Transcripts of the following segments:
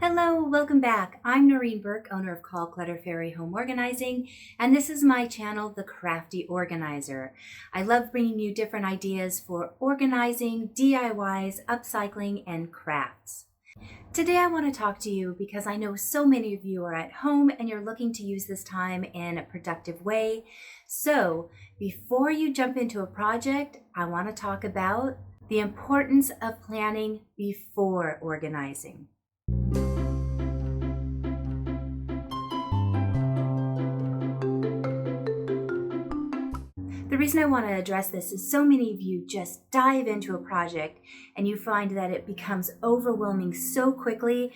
Hello, welcome back. I'm Noreen Burke, owner of Call Clutter Fairy Home Organizing, and this is my channel, The Crafty Organizer. I love bringing you different ideas for organizing, DIYs, upcycling, and crafts. Today I want to talk to you because I know so many of you are at home and you're looking to use this time in a productive way. So before you jump into a project, I want to talk about the importance of planning before organizing. The reason I want to address this is so many of you just dive into a project and you find that it becomes overwhelming so quickly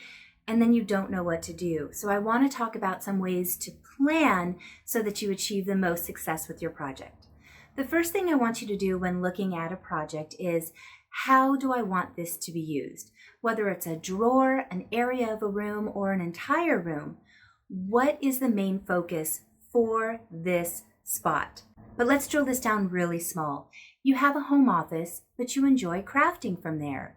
and then you don't know what to do. So I want to talk about some ways to plan so that you achieve the most success with your project. The first thing I want you to do when looking at a project is, how do I want this to be used? Whether it's a drawer, an area of a room, or an entire room, what is the main focus for this spot? But let's drill this down really small. You have a home office, but you enjoy crafting from there.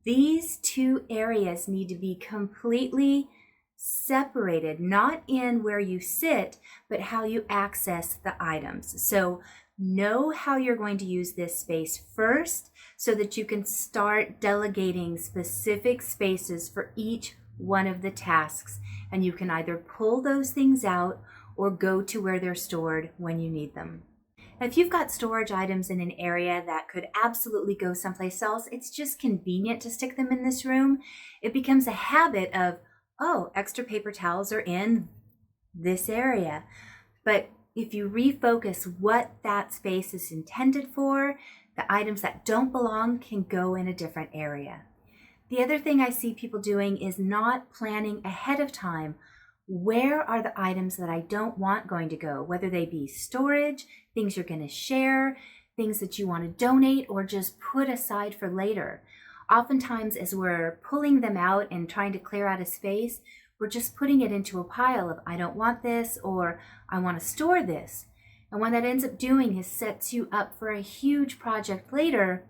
These two areas need to be completely separated, not in where you sit, but how you access the items. So know how you're going to use this space first so that you can start delegating specific spaces for each one of the tasks. And you can either pull those things out or go to where they're stored when you need them. If you've got storage items in an area that could absolutely go someplace else, it's just convenient to stick them in this room. It becomes a habit of, oh, extra paper towels are in this area. But if you refocus what that space is intended for, the items that don't belong can go in a different area. The other thing I see people doing is not planning ahead of time. Where are the items that I don't want going to go, whether they be storage, things you're going to share, things that you want to donate, or just put aside for later. Oftentimes, as we're pulling them out and trying to clear out a space, we're just putting it into a pile of, I don't want this, or I want to store this. And what that ends up doing is sets you up for a huge project later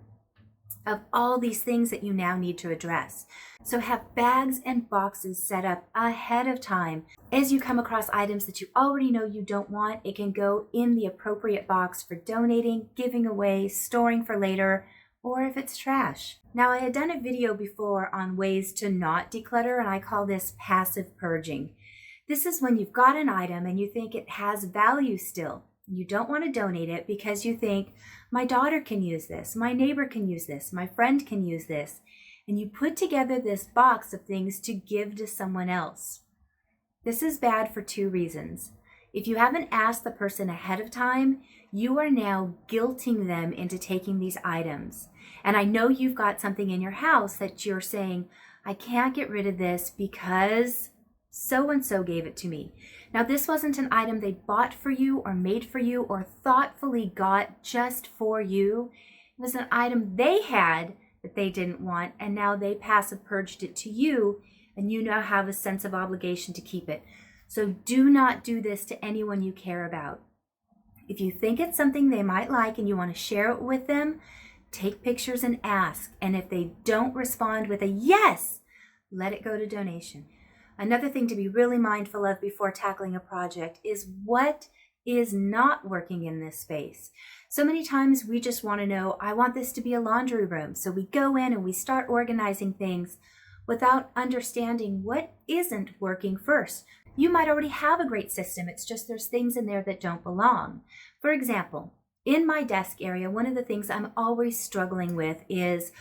of all these things that you now need to address. So have bags and boxes set up ahead of time. As you come across items that you already know you don't want, it can go in the appropriate box for donating, giving away, storing for later, or if it's trash. Now, I had done a video before on ways to not declutter, and I call this passive purging. This is when you've got an item and you think it has value still. You don't want to donate it because you think, my daughter can use this, my neighbor can use this, my friend can use this. And you put together this box of things to give to someone else. This is bad for two reasons. If you haven't asked the person ahead of time, you are now guilting them into taking these items. And I know you've got something in your house that you're saying, I can't get rid of this because so-and-so gave it to me. Now, this wasn't an item they bought for you or made for you or thoughtfully got just for you. It was an item they had that they didn't want, and now they passive purged it to you, and you now have a sense of obligation to keep it. So do not do this to anyone you care about. If you think it's something they might like and you want to share it with them, take pictures and ask. And if they don't respond with a yes, let it go to donation. Another thing to be really mindful of before tackling a project is what is not working in this space. So many times we just want to know, I want this to be a laundry room. So we go in and we start organizing things without understanding what isn't working first. You might already have a great system. It's just there's things in there that don't belong. For example, in my desk area, one of the things I'm always struggling with is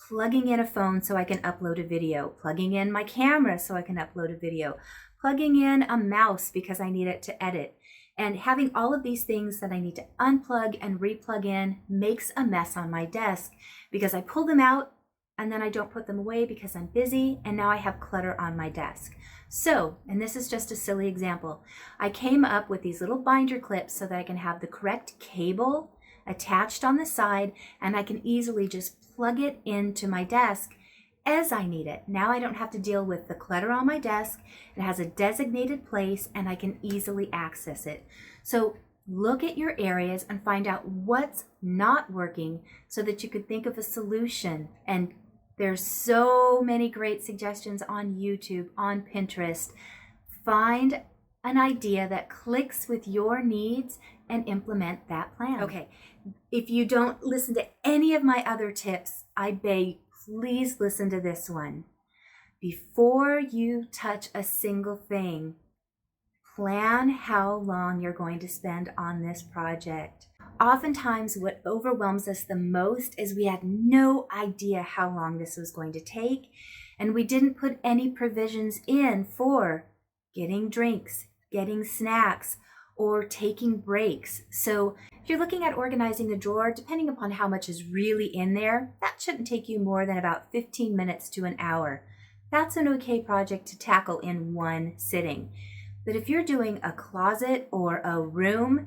plugging in a phone so I can upload a video, plugging in my camera so I can upload a video, plugging in a mouse because I need it to edit. And having all of these things that I need to unplug and replug in makes a mess on my desk because I pull them out and then I don't put them away because I'm busy, and now I have clutter on my desk. So, and this is just a silly example, I came up with these little binder clips so that I can have the correct cable attached on the side, and I can easily just plug it into my desk as I need it. Now I don't have to deal with the clutter on my desk. It has a designated place and I can easily access it. So look at your areas and find out what's not working so that you could think of a solution and There's so many great suggestions on YouTube, on Pinterest. Find an idea that clicks with your needs and implement that plan. Okay, if you don't listen to any of my other tips, I beg, please listen to this one. Before you touch a single thing, plan how long you're going to spend on this project. Oftentimes, what overwhelms us the most is we had no idea how long this was going to take, and we didn't put any provisions in for getting drinks, getting snacks, or taking breaks. So if you're looking at organizing a drawer, depending upon how much is really in there, that shouldn't take you more than about 15 minutes to an hour. That's an okay project to tackle in one sitting. But if you're doing a closet or a room,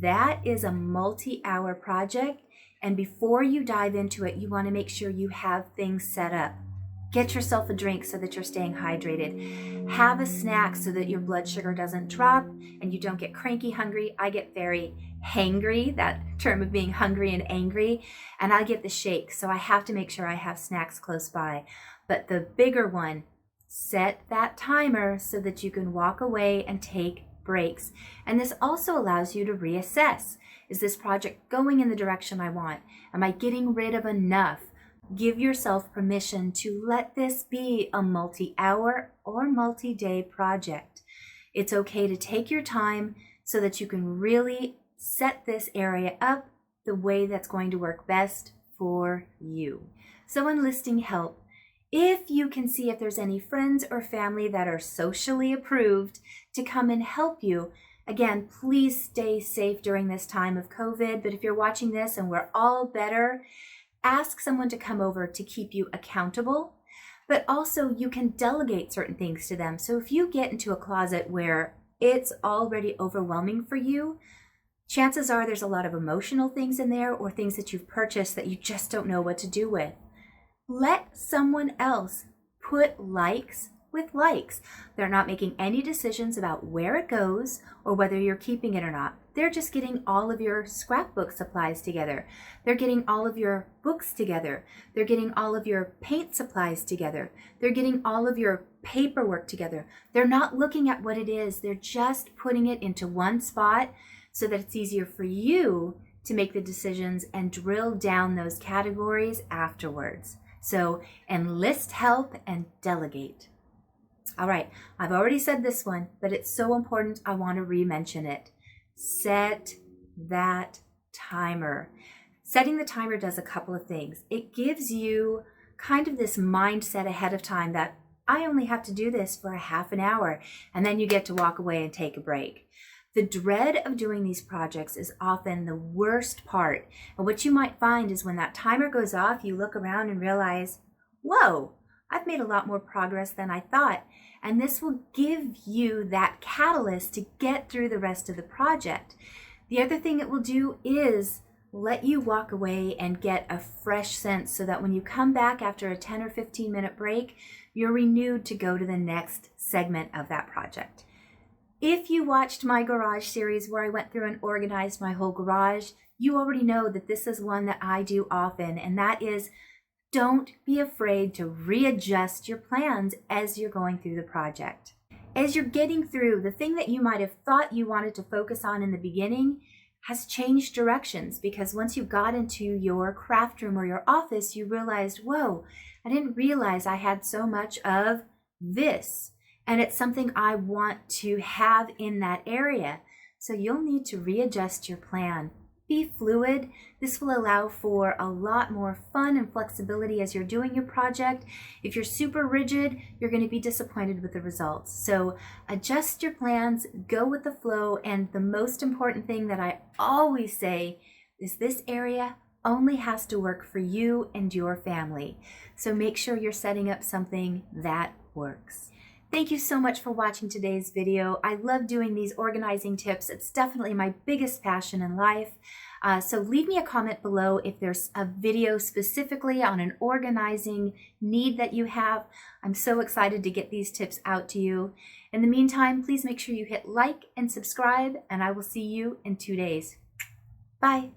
that is a multi-hour project. And before you dive into it, you want to make sure you have things set up. Get yourself a drink so that you're staying hydrated. Have a snack so that your blood sugar doesn't drop and you don't get cranky hungry. I get very hangry, that term of being hungry and angry, and I get the shake. So I have to make sure I have snacks close by. But the bigger one, set that timer so that you can walk away and take breaks. And this also allows you to reassess. Is this project going in the direction I want? Am I getting rid of enough? Give yourself permission to let this be a multi-hour or multi-day project. It's okay to take your time so that you can really set this area up the way that's going to work best for you. So enlisting help. If you can see if there's any friends or family that are socially approved to come and help you, again, please stay safe during this time of COVID. But if you're watching this and we're all better, ask someone to come over to keep you accountable. But also you can delegate certain things to them. So if you get into a closet where it's already overwhelming for you, chances are there's a lot of emotional things in there or things that you've purchased that you just don't know what to do with. Let someone else put likes with likes. They're not making any decisions about where it goes or whether you're keeping it or not. They're just getting all of your scrapbook supplies together. They're getting all of your books together. They're getting all of your paint supplies together. They're getting all of your paperwork together. They're not looking at what it is. They're just putting it into one spot so that it's easier for you to make the decisions and drill down those categories afterwards. So enlist help and delegate. All right, I've already said this one, but it's so important I want to re-mention it. Set that timer. Setting the timer does a couple of things. It gives you kind of this mindset ahead of time that I only have to do this for a half an hour, and then you get to walk away and take a break. The dread of doing these projects is often the worst part. And what you might find is when that timer goes off, you look around and realize, whoa, I've made a lot more progress than I thought. And this will give you that catalyst to get through the rest of the project. The other thing it will do is let you walk away and get a fresh sense so that when you come back after a 10 or 15 minute break, you're renewed to go to the next segment of that project. If you watched my garage series where I went through and organized my whole garage, you already know that this is one that I do often, and that is don't be afraid to readjust your plans as you're going through the project. As you're getting through, the thing that you might have thought you wanted to focus on in the beginning has changed directions, because once you got into your craft room or your office, you realized, whoa, I didn't realize I had so much of this. And it's something I want to have in that area. So you'll need to readjust your plan. Be fluid. This will allow for a lot more fun and flexibility as you're doing your project. If you're super rigid, you're going to be disappointed with the results. So adjust your plans, go with the flow, and the most important thing that I always say is this area only has to work for you and your family. So make sure you're setting up something that works. Thank you so much for watching today's video. I love doing these organizing tips. It's definitely my biggest passion in life. So leave me a comment below if there's a video specifically on an organizing need that you have. I'm so excited to get these tips out to you. In the meantime, please make sure you hit like and subscribe, and I will see you in 2 days. Bye.